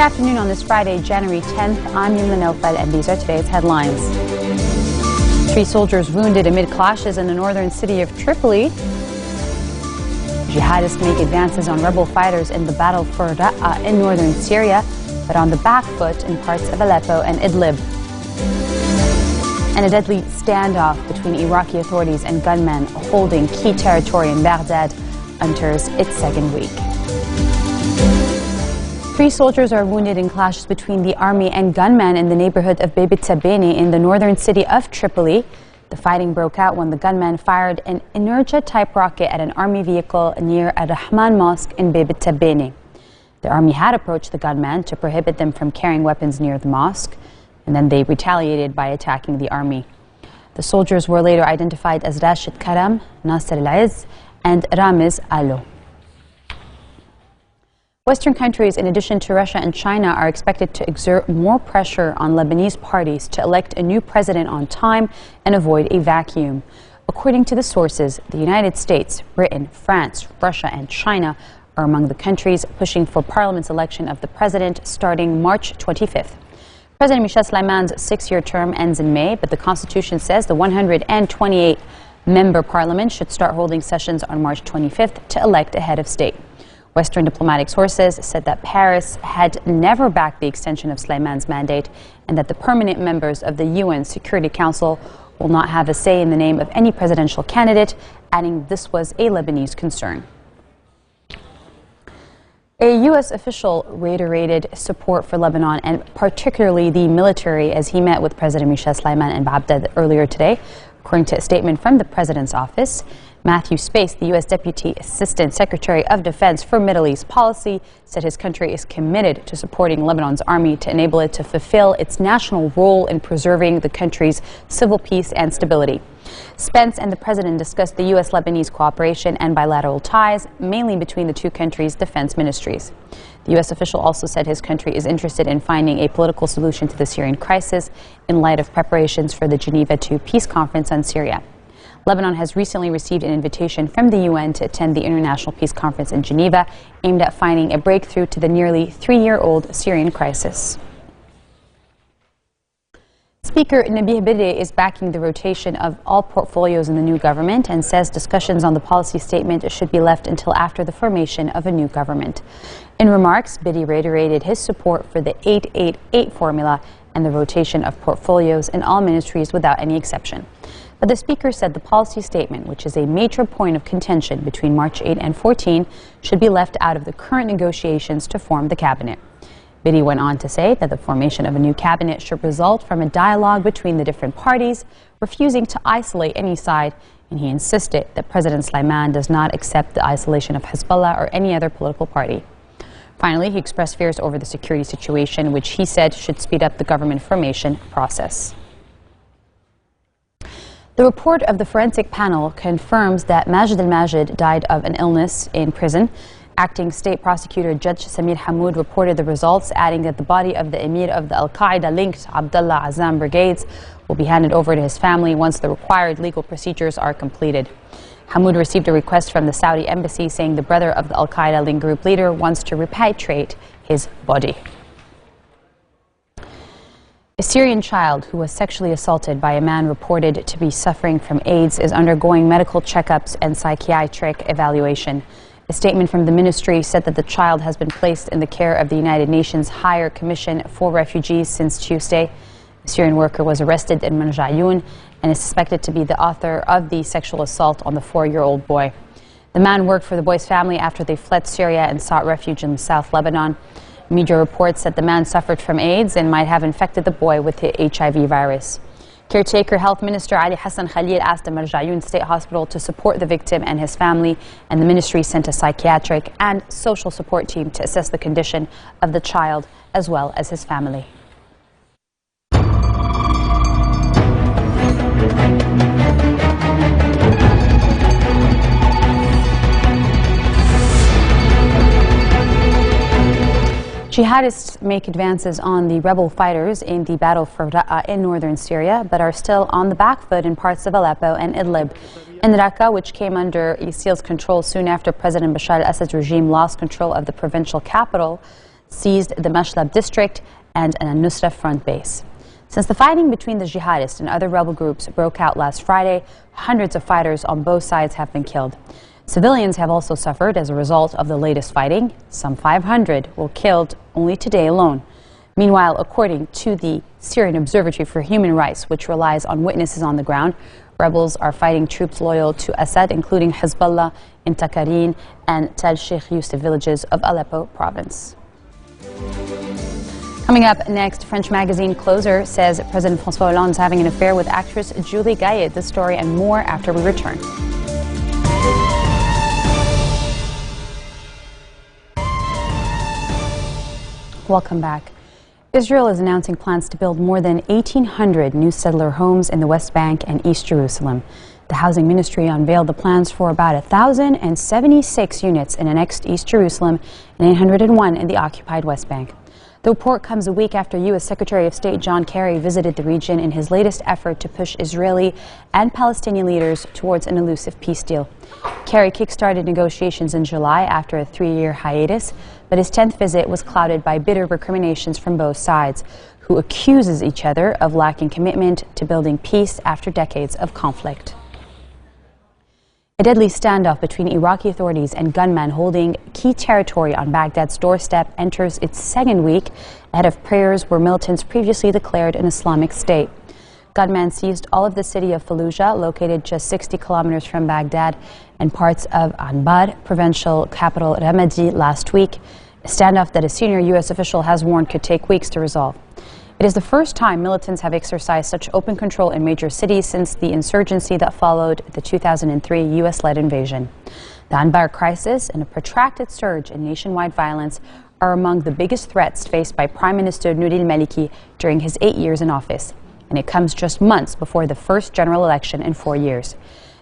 afternoon on this Friday, January 10th. I'm Yumna Naufal, and these are today's headlines. 3 soldiers wounded amid clashes in the northern city of Tripoli. Jihadists make advances on rebel fighters in the battle for Raqqa in northern Syria, but on the back foot in parts of Aleppo and Idlib. And a deadly standoff between Iraqi authorities and gunmen holding key territory in Baghdad enters its second week. 3 soldiers are wounded in clashes between the army and gunmen in the neighborhood of Beit Tabeni in the northern city of Tripoli. The fighting broke out when the gunmen fired an Energia-type rocket at an army vehicle near Ar-Rahman Mosque in Beit Tabeni. The army had approached the gunmen to prohibit them from carrying weapons near the mosque, and then they retaliated by attacking the army. The soldiers were later identified as Rashid Karam, Nasser Al-Izz, and Ramiz Alo. Western countries, in addition to Russia and China, are expected to exert more pressure on Lebanese parties to elect a new president on time and avoid a vacuum. According to the sources, the United States, Britain, France, Russia, and China are among the countries pushing for Parliament's election of the president starting March 25th. President Michel Sleiman's 6-year term ends in May, but the Constitution says the 128-member Parliament should start holding sessions on March 25th to elect a head of state. Western diplomatic sources said that Paris had never backed the extension of Sleiman's mandate and that the permanent members of the UN Security Council will not have a say in the name of any presidential candidate, adding this was a Lebanese concern. A U.S. official reiterated support for Lebanon and particularly the military as he met with President Michel Sleiman in Baghdad earlier today. According to a statement from the President's office, Matthew Space, the U.S. Deputy Assistant Secretary of Defense for Middle East Policy, said his country is committed to supporting Lebanon's army to enable it to fulfill its national role in preserving the country's civil peace and stability. Spence and the President discussed the U.S.-Lebanese cooperation and bilateral ties, mainly between the two countries' defense ministries. The U.S. official also said his country is interested in finding a political solution to the Syrian crisis in light of preparations for the Geneva II peace conference on Syria. Lebanon has recently received an invitation from the UN to attend the International Peace Conference in Geneva, aimed at finding a breakthrough to the nearly 3-year-old Syrian crisis. Speaker Nabih Berri is backing the rotation of all portfolios in the new government and says discussions on the policy statement should be left until after the formation of a new government. In remarks, Berri reiterated his support for the 888 formula and the rotation of portfolios in all ministries without any exception. But the Speaker said the policy statement, which is a major point of contention between March 8 and 14, should be left out of the current negotiations to form the cabinet. Berri went on to say that the formation of a new cabinet should result from a dialogue between the different parties, refusing to isolate any side, and he insisted that President Sleiman does not accept the isolation of Hezbollah or any other political party. Finally, he expressed fears over the security situation, which he said should speed up the government formation process. The report of the forensic panel confirms that Majid al-Majid died of an illness in prison. Acting State Prosecutor Judge Samir Hamoud reported the results, adding that the body of the emir of the Al-Qaeda-linked Abdullah Azzam brigades will be handed over to his family once the required legal procedures are completed. Hamoud received a request from the Saudi embassy saying the brother of the Al-Qaeda-linked group leader wants to repatriate his body. A Syrian child who was sexually assaulted by a man reported to be suffering from AIDS is undergoing medical checkups and psychiatric evaluation. A statement from the ministry said that the child has been placed in the care of the United Nations Higher Commission for Refugees since Tuesday. The Syrian worker was arrested in Manjayun and is suspected to be the author of the sexual assault on the 4-year-old boy. The man worked for the boy's family after they fled Syria and sought refuge in South Lebanon. Media reports said the man suffered from AIDS and might have infected the boy with the HIV virus. Caretaker Health Minister Ali Hassan Khalil asked the Marjayun State Hospital to support the victim and his family, and the ministry sent a psychiatric and social support team to assess the condition of the child as well as his family. Jihadists make advances on the rebel fighters in the battle for Raqqa in northern Syria, but are still on the back foot in parts of Aleppo and Idlib. In Raqqa, which came under ISIL's control soon after President Bashar al-Assad's regime lost control of the provincial capital, seized the Mashlab district and an al-Nusra front base. Since the fighting between the jihadists and other rebel groups broke out last Friday, hundreds of fighters on both sides have been killed. Civilians have also suffered as a result of the latest fighting. Some 500 were killed only today alone. Meanwhile, according to the Syrian Observatory for Human Rights, which relies on witnesses on the ground, rebels are fighting troops loyal to Assad, including Hezbollah in Takarin and Tal Sheikh Yusuf villages of Aleppo province. Coming up next, French magazine Closer says President François Hollande is having an affair with actress Julie Gaillet. This story and more after we return. Welcome back. Israel is announcing plans to build more than 1,800 new settler homes in the West Bank and East Jerusalem. The Housing Ministry unveiled the plans for about 1,076 units in annexed East Jerusalem and 801 in the occupied West Bank. The report comes a week after U.S. Secretary of State John Kerry visited the region in his latest effort to push Israeli and Palestinian leaders towards an elusive peace deal. Kerry kickstarted negotiations in July after a 3-year hiatus, but his 10th visit was clouded by bitter recriminations from both sides, who accuses each other of lacking commitment to building peace after decades of conflict. A deadly standoff between Iraqi authorities and gunmen holding key territory on Baghdad's doorstep enters its second week ahead of prayers where militants previously declared an Islamic State. Gunmen seized all of the city of Fallujah, located just 60 kilometers from Baghdad, and parts of Anbar, provincial capital Ramadi, last week, a standoff that a senior U.S. official has warned could take weeks to resolve. It is the first time militants have exercised such open control in major cities since the insurgency that followed the 2003 U.S.-led invasion. The Anbar crisis and a protracted surge in nationwide violence are among the biggest threats faced by Prime Minister Nouri al-Maliki during his 8 years in office, and it comes just months before the first general election in 4 years.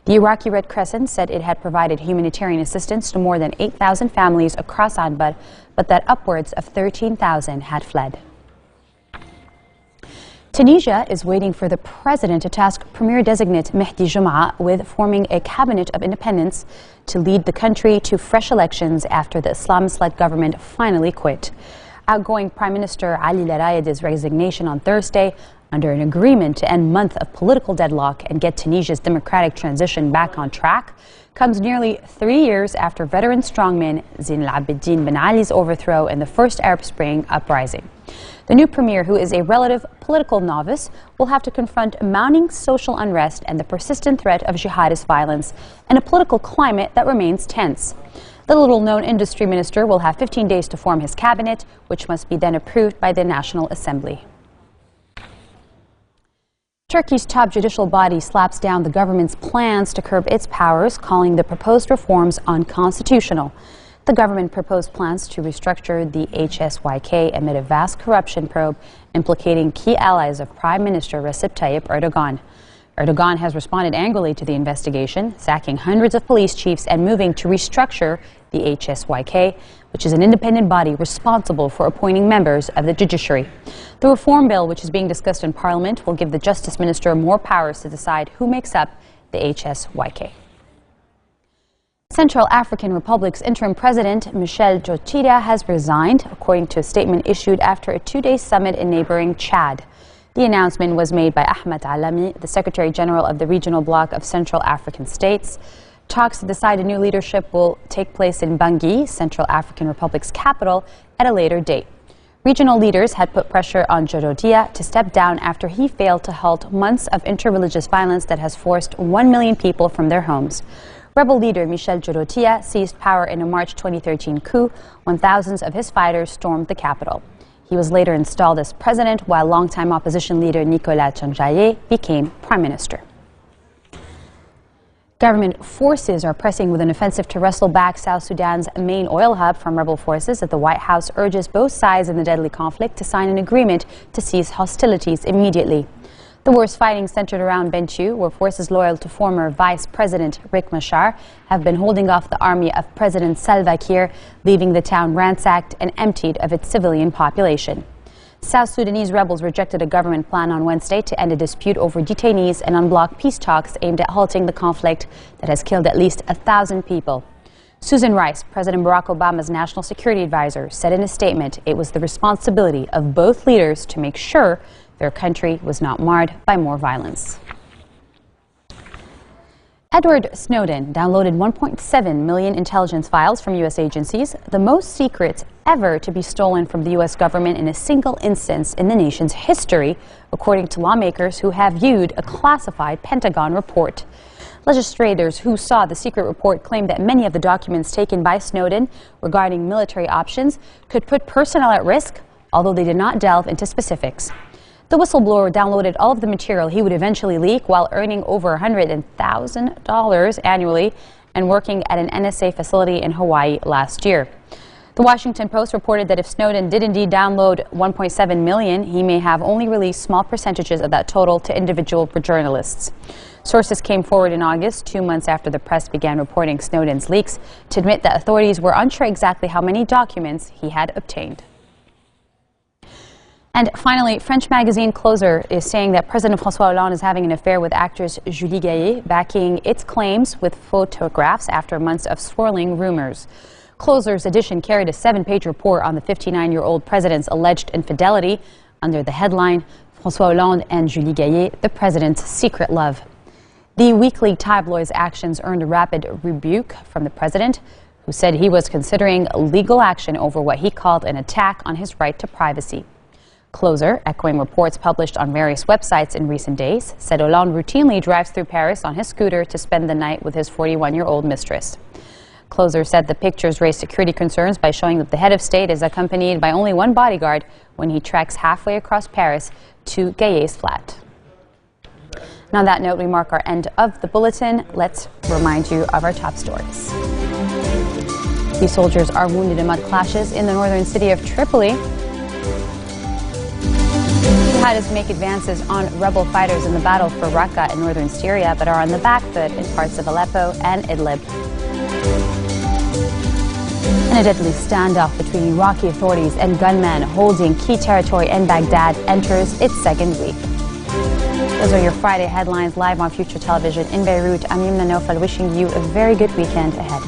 The Iraqi Red Crescent said it had provided humanitarian assistance to more than 8,000 families across Anbar, but that upwards of 13,000 had fled. Tunisia is waiting for the president to task Premier-designate Mehdi Joumaa with forming a cabinet of independence to lead the country to fresh elections after the Islamist-led government finally quit. Outgoing Prime Minister Ali Larayed's resignation on Thursday, under an agreement to end a month of political deadlock and get Tunisia's democratic transition back on track, comes nearly 3 years after veteran strongman Zine al-Abidine Ben Ali's overthrow in the first Arab Spring uprising. The new premier, who is a relative political novice, will have to confront mounting social unrest and the persistent threat of jihadist violence and a political climate that remains tense. The little-known industry minister will have 15 days to form his cabinet, which must be then approved by the National Assembly. Turkey's top judicial body slaps down the government's plans to curb its powers, calling the proposed reforms unconstitutional. The government proposed plans to restructure the HSYK amid a vast corruption probe implicating key allies of Prime Minister Recep Tayyip Erdogan. Erdogan has responded angrily to the investigation, sacking hundreds of police chiefs and moving to restructure the HSYK, which is an independent body responsible for appointing members of the judiciary. The reform bill, which is being discussed in Parliament, will give the Justice Minister more powers to decide who makes up the HSYK. Central African Republic's interim president, Michel Djoutira, has resigned, according to a statement issued after a 2-day summit in neighboring Chad. The announcement was made by Ahmed Alami, the Secretary General of the regional bloc of Central African states. Talks to decide a new leadership will take place in Bangui, Central African Republic's capital, at a later date. Regional leaders had put pressure on Djoutira to step down after he failed to halt months of interreligious violence that has forced 1 million people from their homes. Rebel leader Michel Djoutira seized power in a March 2013 coup when thousands of his fighters stormed the capital. He was later installed as president, while longtime opposition leader Nicolas Tchangjaye became prime minister. Government forces are pressing with an offensive to wrestle back South Sudan's main oil hub from rebel forces as the White House urges both sides in the deadly conflict to sign an agreement to cease hostilities immediately. The worst fighting centered around Bentiu, where forces loyal to former Vice President Riek Machar have been holding off the army of President Salva Kiir, leaving the town ransacked and emptied of its civilian population. South Sudanese rebels rejected a government plan on Wednesday to end a dispute over detainees and unblock peace talks aimed at halting the conflict that has killed at least 1,000 people. Susan Rice, President Barack Obama's national security advisor, said in a statement it was the responsibility of both leaders to make sure their country was not marred by more violence. Edward Snowden downloaded 1.7 million intelligence files from U.S. agencies, the most secrets ever to be stolen from the U.S. government in a single instance in the nation's history, according to lawmakers who have viewed a classified Pentagon report. Legislators who saw the secret report claimed that many of the documents taken by Snowden regarding military options could put personnel at risk, although they did not delve into specifics. The whistleblower downloaded all of the material he would eventually leak while earning over $100,000 annually and working at an NSA facility in Hawaii last year. The Washington Post reported that if Snowden did indeed download 1.7 million, he may have only released small percentages of that total to individual journalists. Sources came forward in August, 2 months after the press began reporting Snowden's leaks, to admit that authorities were unsure exactly how many documents he had obtained. And finally, French magazine Closer is saying that President François Hollande is having an affair with actress Julie Gaillet, backing its claims with photographs after months of swirling rumors. Closer's edition carried a 7-page report on the 59-year-old president's alleged infidelity under the headline, François Hollande and Julie Gaillet, the president's secret love. The weekly tabloid's actions earned a rapid rebuke from the president, who said he was considering legal action over what he called an attack on his right to privacy. Closer, echoing reports published on various websites in recent days, said Hollande routinely drives through Paris on his scooter to spend the night with his 41-year-old mistress. Closer said the pictures raised security concerns by showing that the head of state is accompanied by only one bodyguard when he treks halfway across Paris to Gaillet's flat. And on that note, we mark our end of the bulletin. Let's remind you of our top stories. 3 soldiers are wounded in mud clashes in the northern city of Tripoli. Jihadists make advances on rebel fighters in the battle for Raqqa in northern Syria, but are on the back foot in parts of Aleppo and Idlib. And a deadly standoff between Iraqi authorities and gunmen holding key territory in Baghdad enters its 2nd week. Those are your Friday headlines live on Future Television in Beirut. I'm Yumna Nofal, wishing you a very good weekend ahead.